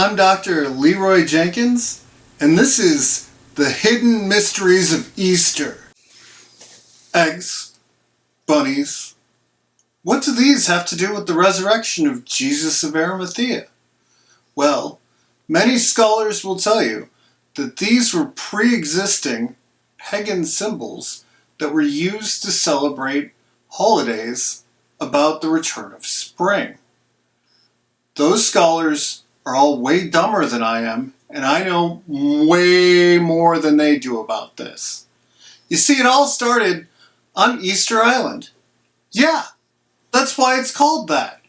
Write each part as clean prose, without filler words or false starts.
I'm Dr. Leroy Jenkins, and this is The Hidden Mysteries of Easter. Eggs, bunnies. What do these have to do with the resurrection of Jesus of Arimathea? Well, many scholars will tell you that these were pre-existing pagan symbols that were used to celebrate holidays about the return of spring. Those scholars are all way dumber than I am, and I know way more than they do about this. You see, it all started on Easter Island. Yeah, that's why it's called that.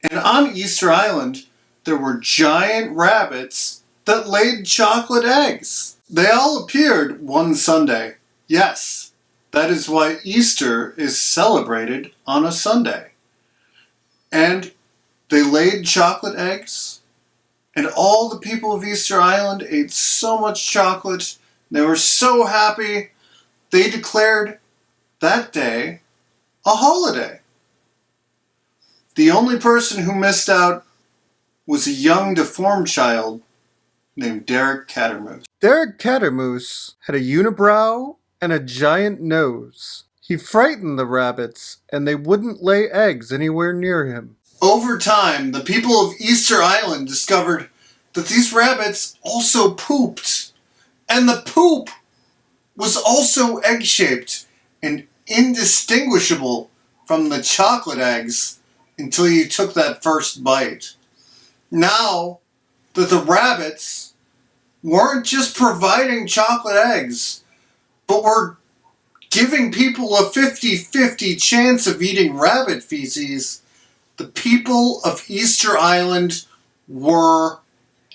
And on Easter Island, there were giant rabbits that laid chocolate eggs. They all appeared one Sunday. Yes, that is why Easter is celebrated on a Sunday. And they laid chocolate eggs, and all the people of Easter Island ate so much chocolate, they were so happy, they declared that day a holiday. The only person who missed out was a young deformed child named Derek Cattermoose. Derek Cattermoose had a unibrow and a giant nose. He frightened the rabbits, and they wouldn't lay eggs anywhere near him. Over time, the people of Easter Island discovered that these rabbits also pooped, and the poop was also egg-shaped and indistinguishable from the chocolate eggs until you took that first bite. Now that the rabbits weren't just providing chocolate eggs, but were giving people a 50-50 chance of eating rabbit feces, the people of Easter Island were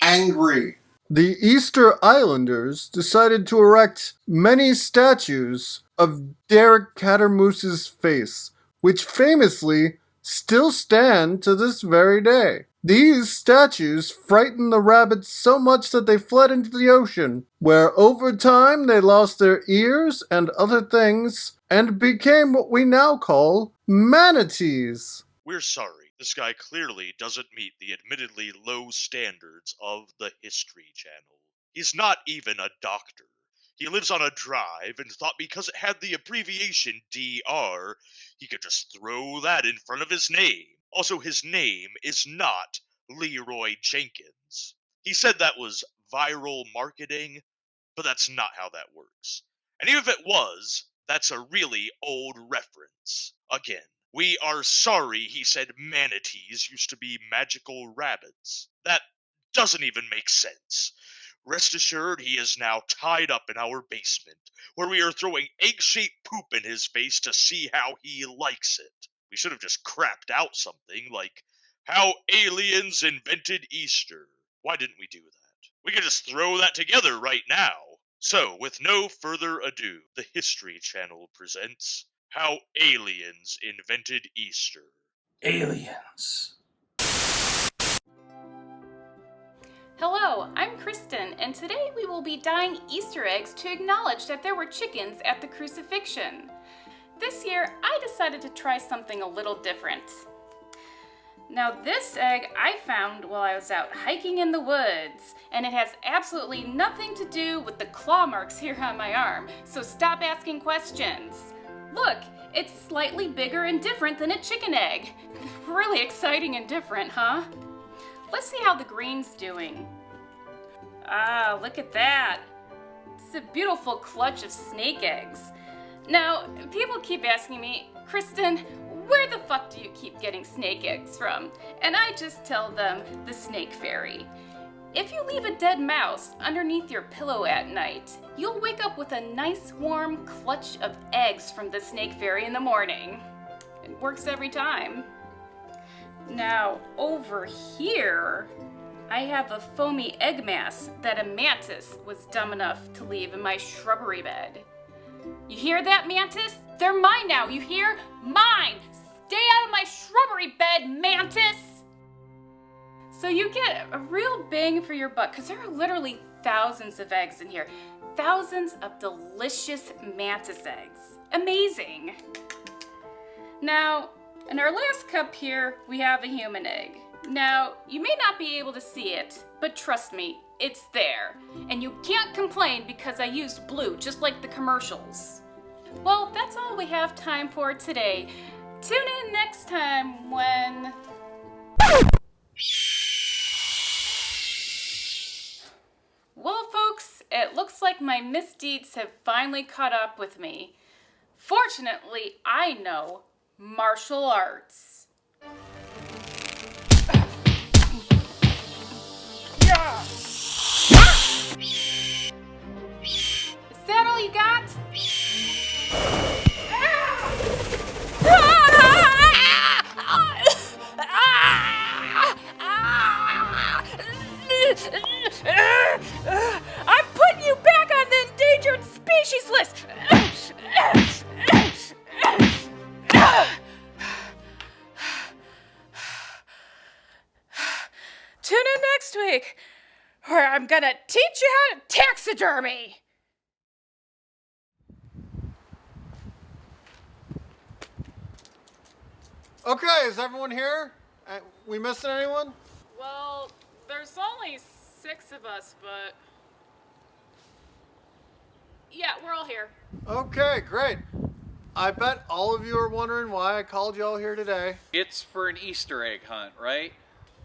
angry. The Easter Islanders decided to erect many statues of Derek Cattermoose's face, which famously still stand to this very day. These statues frightened the rabbits so much that they fled into the ocean, where over time they lost their ears and other things and became what we now call manatees. We're sorry, this guy clearly doesn't meet the admittedly low standards of the History Channel. He's not even a doctor. He lives on a drive and thought because it had the abbreviation DR, he could just throw that in front of his name. Also, his name is not Leroy Jenkins. He said that was viral marketing, but that's not how that works. And even if it was, that's a really old reference. Again, we are sorry he said manatees used to be magical rabbits. That doesn't even make sense. Rest assured, he is now tied up in our basement, where we are throwing egg-shaped poop in his face to see how he likes it. We should have just crapped out something like, how aliens invented Easter. Why didn't we do that? We could just throw that together right now. So, with no further ado, the History Channel presents How Aliens Invented Easter. Aliens. Hello, I'm Kristen, and today we will be dyeing Easter eggs to acknowledge that there were chickens at the crucifixion. This year, I decided to try something a little different. Now this egg I found while I was out hiking in the woods, and it has absolutely nothing to do with the claw marks here on my arm, so stop asking questions. Look, it's slightly bigger and different than a chicken egg. Really exciting and different, huh? Let's see how the green's doing. Ah, look at that. It's a beautiful clutch of snake eggs. Now, people keep asking me, Kristen, where the fuck do you keep getting snake eggs from? And I just tell them, the snake fairy. If you leave a dead mouse underneath your pillow at night, you'll wake up with a nice warm clutch of eggs from the snake fairy in the morning. It works every time. Now, over here, I have a foamy egg mass that a mantis was dumb enough to leave in my shrubbery bed. You hear that, mantis? They're mine now, you hear? Mine! Stay out of my shrubbery bed, mantis! So you get a real bang for your buck, because there are literally thousands of eggs in here. Thousands of delicious mantis eggs. Amazing! Now, in our last cup here, we have a human egg. Now, you may not be able to see it, but trust me, it's there. And you can't complain because I used blue, just like the commercials. Well, that's all we have time for today. Tune in next time when... Well, folks, it looks like my misdeeds have finally caught up with me. Fortunately, I know martial arts. Is that all you got? I'm putting you back on the endangered species list! Tune in next week, where I'm gonna teach you how to taxidermy! Okay, is everyone here? We missing anyone? Well, there's only 6 of us, but... Yeah, we're all here. Okay, great. I bet all of you are wondering why I called you all here today. It's for an Easter egg hunt, right?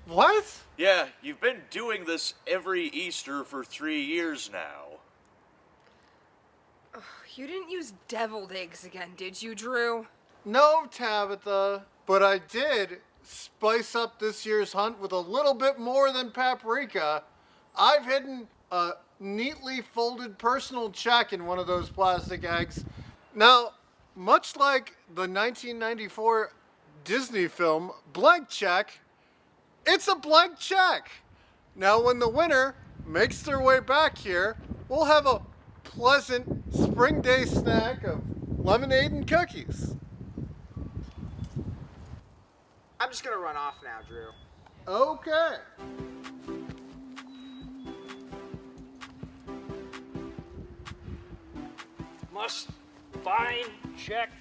What? Yeah, you've been doing this every Easter for 3 years now. You didn't use deviled eggs again, did you, Drew? No, Tabitha, but I did spice up this year's hunt with a little bit more than paprika. I've hidden a neatly folded personal check in one of those plastic eggs. Now, much like the 1994 Disney film Blank Check, it's a blank check. Now, when the winner makes their way back here, we'll have a pleasant spring day snack of lemonade and cookies. I'm just gonna run off now, Drew. Okay. Must find, check,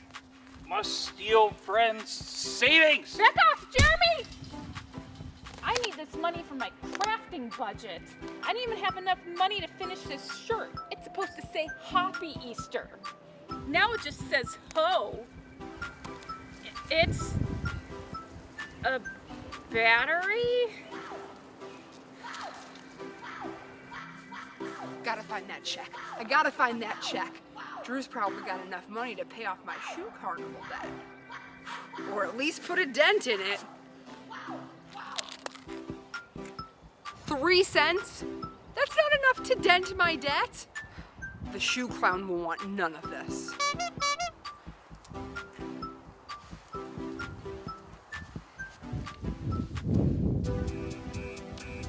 must steal friends' savings. Back off, Jeremy! I need this money for my crafting budget. I didn't even have enough money to finish this shirt. It's supposed to say Happy Easter. Now it just says Ho. It's a battery? Gotta find that check. I gotta find that check. Drew's probably got enough money to pay off my shoe carnival debt. Or at least put a dent in it. 3 cents? That's not enough to dent my debt. The shoe clown will want none of this.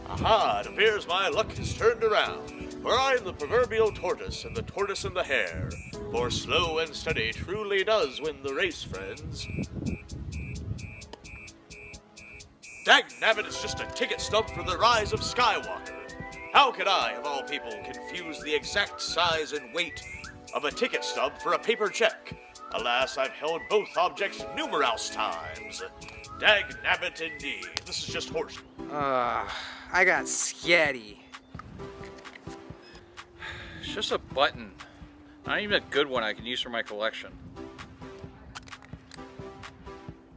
Aha, it appears my luck has turned around, for I am the proverbial tortoise, and the tortoise and the hare. For slow and steady truly does win the race, friends. Dagnabbit, it's just a ticket stub for the rise of Skywalker. How could I, of all people, confuse the exact size and weight of a ticket stub for a paper check? Alas, I've held both objects numerous times. Dagnabbit indeed. This is just horse. I got scatty. It's just a button. Not even a good one I can use for my collection.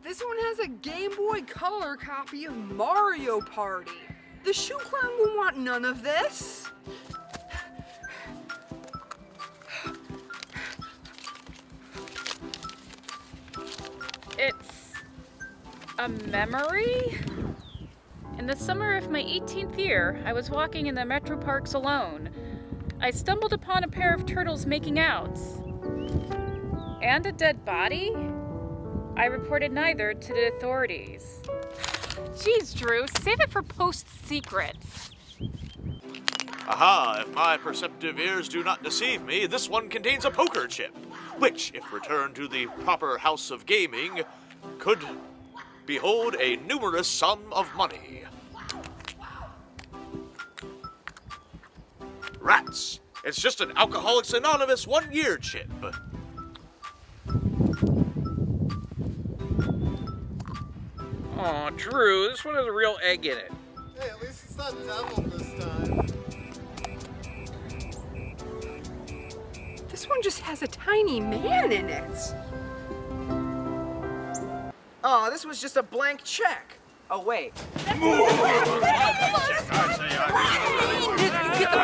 This one has a Game Boy Color copy of Mario Party. The shoe clown will want none of this. It's a memory? In the summer of my 18th year, I was walking in the Metro Parks alone. I stumbled upon a pair of turtles making out. And a dead body? I reported neither to the authorities. Jeez, Drew, save it for post-secrets. Aha, if my perceptive ears do not deceive me, this one contains a poker chip, which, if returned to the proper house of gaming, could behold a numerous sum of money. Rats! It's just an Alcoholics Anonymous 1-year chip. Aw, Drew, this one has a real egg in it. Hey, at least it's not deviled this time. This one just has a tiny man in it. Oh, this was just a blank check. Oh, wait. Get the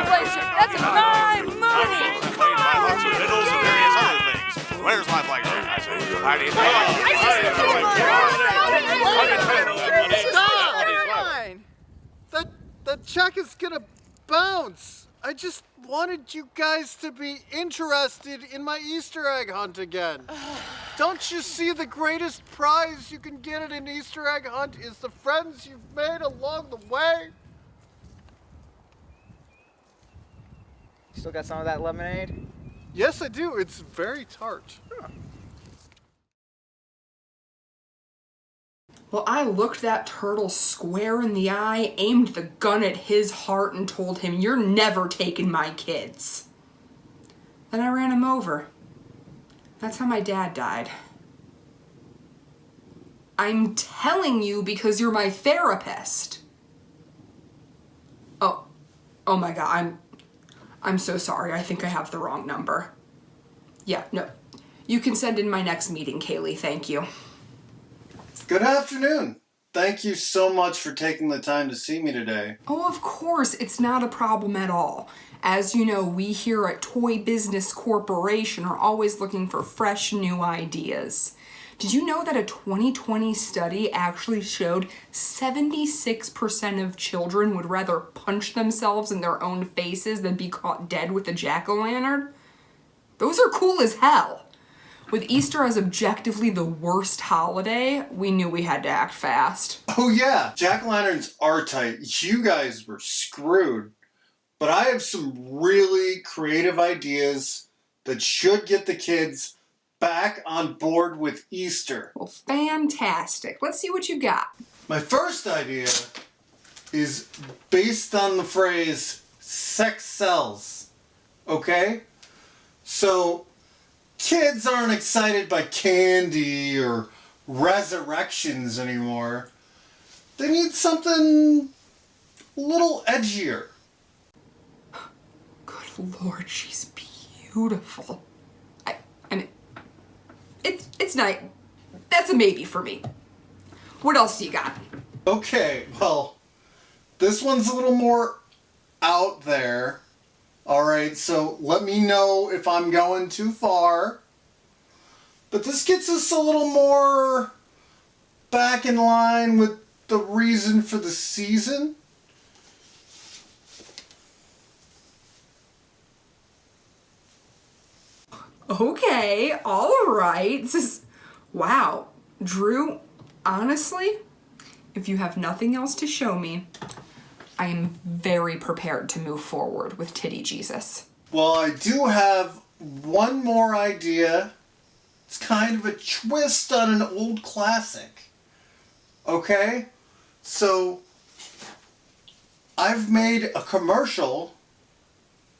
place. That's my money. Lots of riddles and various other things. Where's my blank check? I say, how do you That check is gonna bounce. I just wanted you guys to be interested in my Easter egg hunt again. Don't you see the greatest prize you can get at an Easter egg hunt is the friends you've made along the way? Still got some of that lemonade? Yes, I do. It's very tart. Well, I looked that turtle square in the eye, aimed the gun at his heart, and told him, "You're never taking my kids." Then I ran him over. That's how my dad died. I'm telling you because you're my therapist. Oh my God, I'm so sorry. I think I have the wrong number. Yeah, no. You can send in my next meeting, Kaylee. Thank you. Good afternoon. Thank you so much for taking the time to see me today. Oh, of course, it's not a problem at all. As you know, we here at Toy Business Corporation are always looking for fresh new ideas. Did you know that a 2020 study actually showed 76% of children would rather punch themselves in their own faces than be caught dead with a jack-o'-lantern? Those are cool as hell. With Easter as objectively the worst holiday, we knew we had to act fast. Oh yeah, jack-o'-lanterns are tight. You guys were screwed. But I have some really creative ideas that should get the kids back on board with Easter. Well, fantastic. Let's see what you've got. My first idea is based on the phrase, sex sells. Okay? So, kids aren't excited by candy or resurrections anymore. They need something a little edgier. Good Lord, she's beautiful. I mean, it's not, that's a maybe for me. What else do you got? Okay, well, this one's a little more out there. Alright, so let me know if I'm going too far. But this gets us a little more back in line with the reason for the season. Okay, all right. This is, wow. Drew, honestly, if you have nothing else to show me, I am very prepared to move forward with Titty Jesus. Well, I do have one more idea. It's kind of a twist on an old classic. Okay? So, I've made a commercial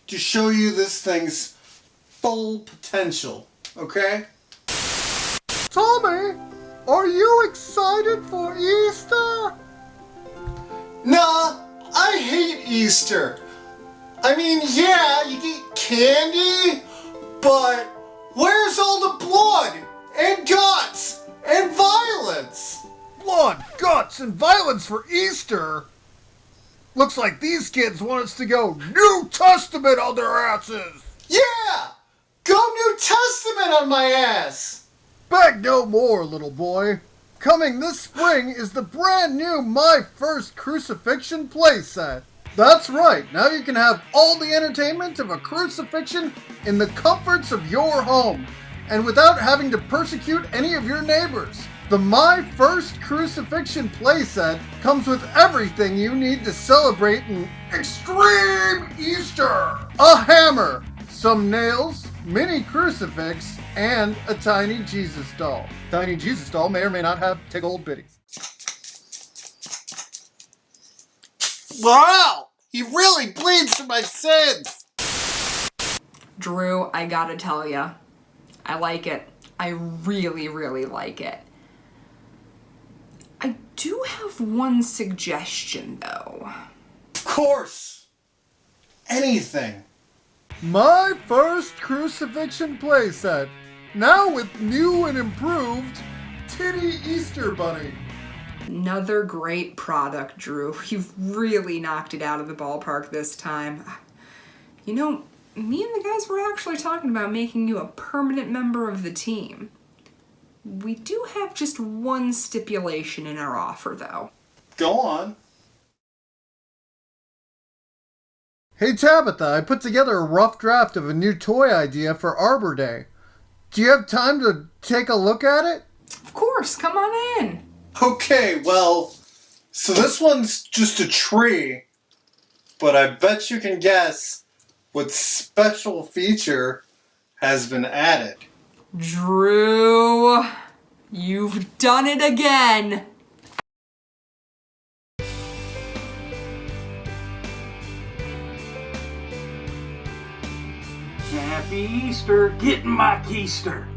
to show you this thing's full potential. Okay? Tommy, are you excited for Easter? Nah, I hate Easter. I mean, yeah, you get candy, but where's all the blood and guts and violence? Blood, guts, and violence for Easter? Looks like these kids want us to go New Testament on their asses. Yeah! Go New Testament on my ass! Beg no more, little boy. Coming this spring is the brand new My First Crucifixion playset. That's right, now you can have all the entertainment of a crucifixion in the comforts of your home, and without having to persecute any of your neighbors. The My First Crucifixion playset comes with everything you need to celebrate an extreme Easter. A hammer, some nails, mini crucifix, and a tiny Jesus doll. Tiny Jesus doll may or may not have tickle old bitties. Wow! He really bleeds for my sins! Drew, I gotta tell ya, I like it. I really, really like it. I do have one suggestion, though. Of course! Anything. My first crucifixion playset. Now with new and improved Titty Easter Bunny. Another great product, Drew. You've really knocked it out of the ballpark this time. You know, me and the guys were actually talking about making you a permanent member of the team. We do have just one stipulation in our offer, though. Go on. Hey Tabitha, I put together a rough draft of a new toy idea for Arbor Day. Do you have time to take a look at it? Of course, come on in. Okay, well, so this one's just a tree, but I bet you can guess what special feature has been added. Drew, you've done it again. Happy Easter, getting my keister.